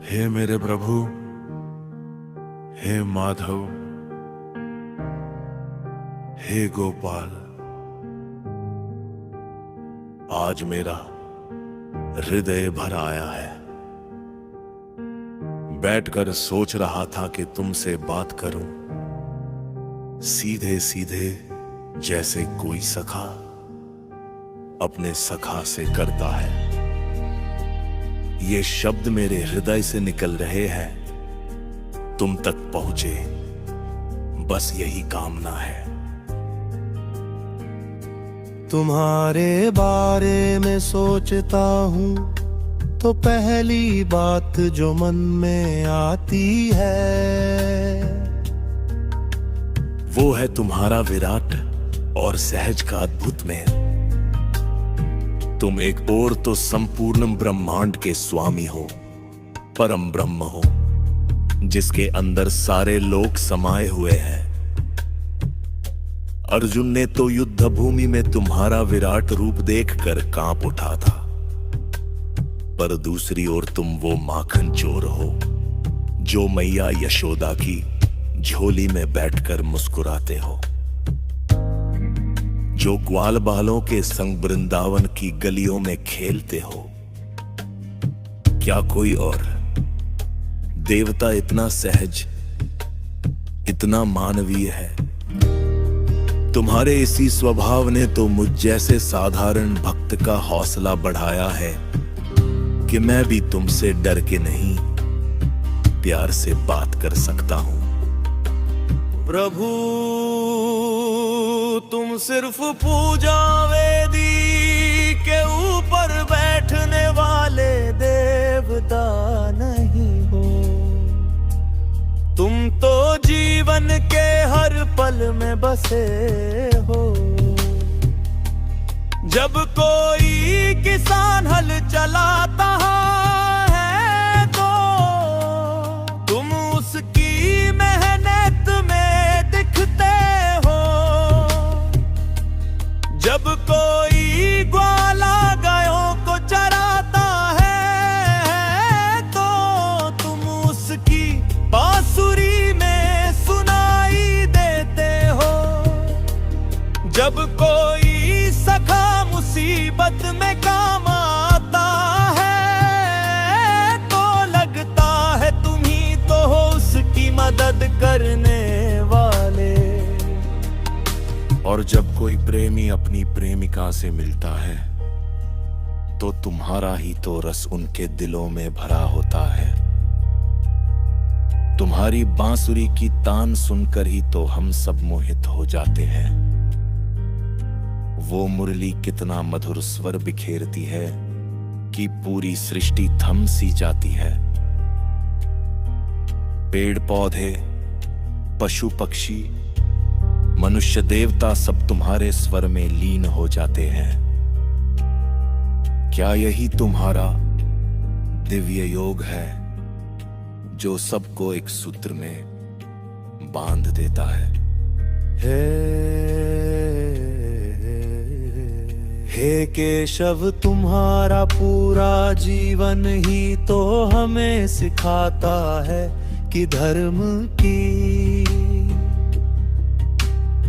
हे मेरे प्रभु, हे माधव, हे गोपाल, आज मेरा हृदय भर आया है। बैठकर सोच रहा था कि तुमसे बात करूं, सीधे सीधे जैसे कोई सखा अपने सखा से करता है। ये शब्द मेरे हृदय से निकल रहे हैं, तुम तक पहुंचे, बस यही कामना है। तुम्हारे बारे में सोचता हूँ तो पहली बात जो मन में आती है वो है तुम्हारा विराट और सहज का अद्भुत मेल। तुम एक और तो संपूर्ण ब्रह्मांड के स्वामी हो, परम ब्रह्म हो, जिसके अंदर सारे लोग समाये हुए हैं। अर्जुन ने तो युद्ध भूमि में तुम्हारा विराट रूप देखकर कांप उठा था, पर दूसरी ओर तुम वो माखन चोर हो जो मैया यशोदा की झोली में बैठकर मुस्कुराते हो, जो ग्वाल बालों के संग वृंदावन की गलियों में खेलते हो। क्या कोई और देवता इतना सहज, इतना मानवीय है? तुम्हारे इसी स्वभाव ने तो मुझ जैसे साधारण भक्त का हौसला बढ़ाया है कि मैं भी तुमसे डर के नहीं, प्यार से बात कर सकता हूं। प्रभु, तुम सिर्फ पूजा वेदी के ऊपर बैठने वाले देवता नहीं हो। तुम तो जीवन के हर पल में बसे हो। जब कोई किसान हल चलाता है तो तुम उसकी मेहनत में दिखते हो। जब कोई ग्वाला गायों को चराता है तो तुम उसकी बांसुरी में सुनाई देते हो। जब कोई सखा मुसीबत में काम आता है तो लगता है तुम ही तो हो उसकी मदद करने वाले। और जब कोई प्रेमी अपनी प्रेमिका से मिलता है तो तुम्हारा ही तो रस उनके दिलों में भरा होता है। तुम्हारी बांसुरी की तान सुनकर ही तो हम सब मोहित हो जाते हैं। वो मुरली कितना मधुर स्वर बिखेरती है कि पूरी सृष्टि थम सी जाती है। पेड़ पौधे, पशु पक्षी, मनुष्य देवता सब तुम्हारे स्वर में लीन हो जाते हैं। क्या यही तुम्हारा दिव्य योग है जो सबको एक सूत्र में बांध देता है? हे केशव, तुम्हारा पूरा जीवन ही तो हमें सिखाता है कि धर्म की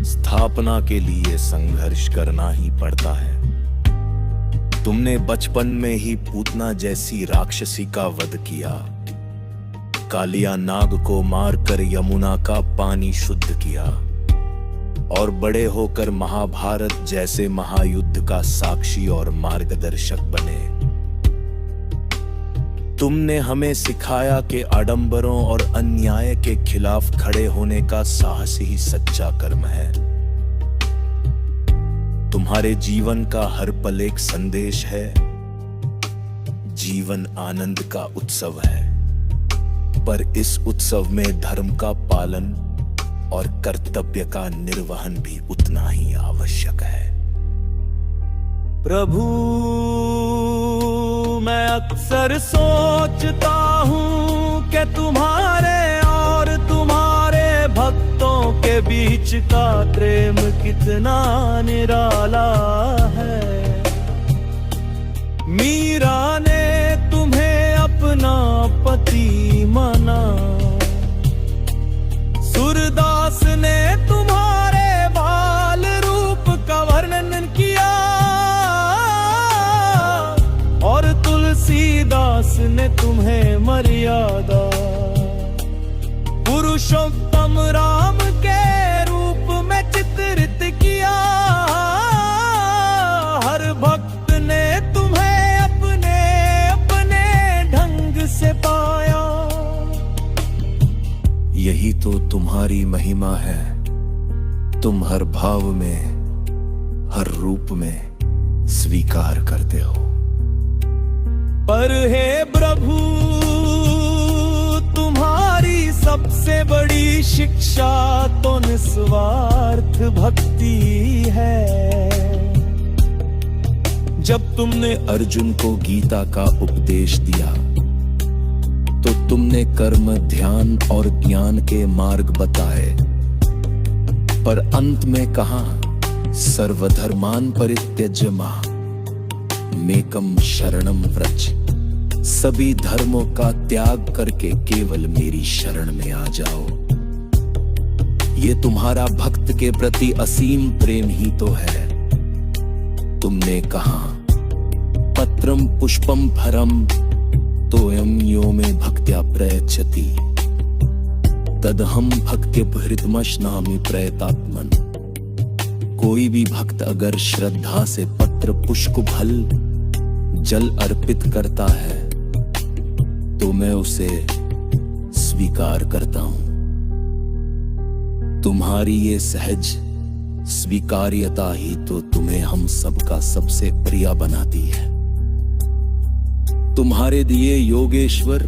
स्थापना के लिए संघर्ष करना ही पड़ता है। तुमने बचपन में ही पूतना जैसी राक्षसी का वध किया, कालिया नाग को मारकर यमुना का पानी शुद्ध किया और बड़े होकर महाभारत जैसे महायुद्ध का साक्षी और मार्गदर्शक बने। तुमने हमें सिखाया कि आडंबरों और अन्याय के खिलाफ खड़े होने का साहस ही सच्चा कर्म है। तुम्हारे जीवन का हर पल एक संदेश है। जीवन आनंद का उत्सव है, पर इस उत्सव में धर्म का पालन और कर्तव्य का निर्वहन भी उतना ही आवश्यक है। प्रभु, मैं अक्सर सोचता हूँ कि तुम्हारे और तुम्हारे भक्तों के बीच का प्रेम कितना निराला है। मीरा ने तुम्हें अपना पति तुलसीदास ने तुम्हें मर्यादा पुरुषोत्तम राम के रूप में चित्रित किया। हर भक्त ने तुम्हें अपने अपने ढंग से पाया। यही तो तुम्हारी महिमा है, तुम हर भाव में हर रूप में स्वीकार करते हो। पर हे प्रभु, तुम्हारी सबसे बड़ी शिक्षा तो निस्वार्थ भक्ति है। जब तुमने अर्जुन को गीता का उपदेश दिया तो तुमने कर्म, ध्यान और ज्ञान के मार्ग बताए, पर अंत में कहा सर्वधर्मान परित्यज्य मेकम शरणम व्रज। सभी धर्मों का त्याग करके केवल मेरी शरण में आ जाओ। ये तुम्हारा भक्त के प्रति असीम प्रेम ही तो है। तुमने कहा पत्रम पुष्पम फरम तोयम यो में भक्त्या प्रयच्छति तदहम भक्त्यपहृतमश्नामि प्रयतात्मन। कोई भी भक्त अगर श्रद्धा से पत्र, पुष्प, फल, जल अर्पित करता है तो मैं उसे स्वीकार करता हूं। तुम्हारी ये सहज स्वीकार्यता ही तो तुम्हें हम सबका सबसे प्रिय बनाती है। तुम्हारे दिए योगेश्वर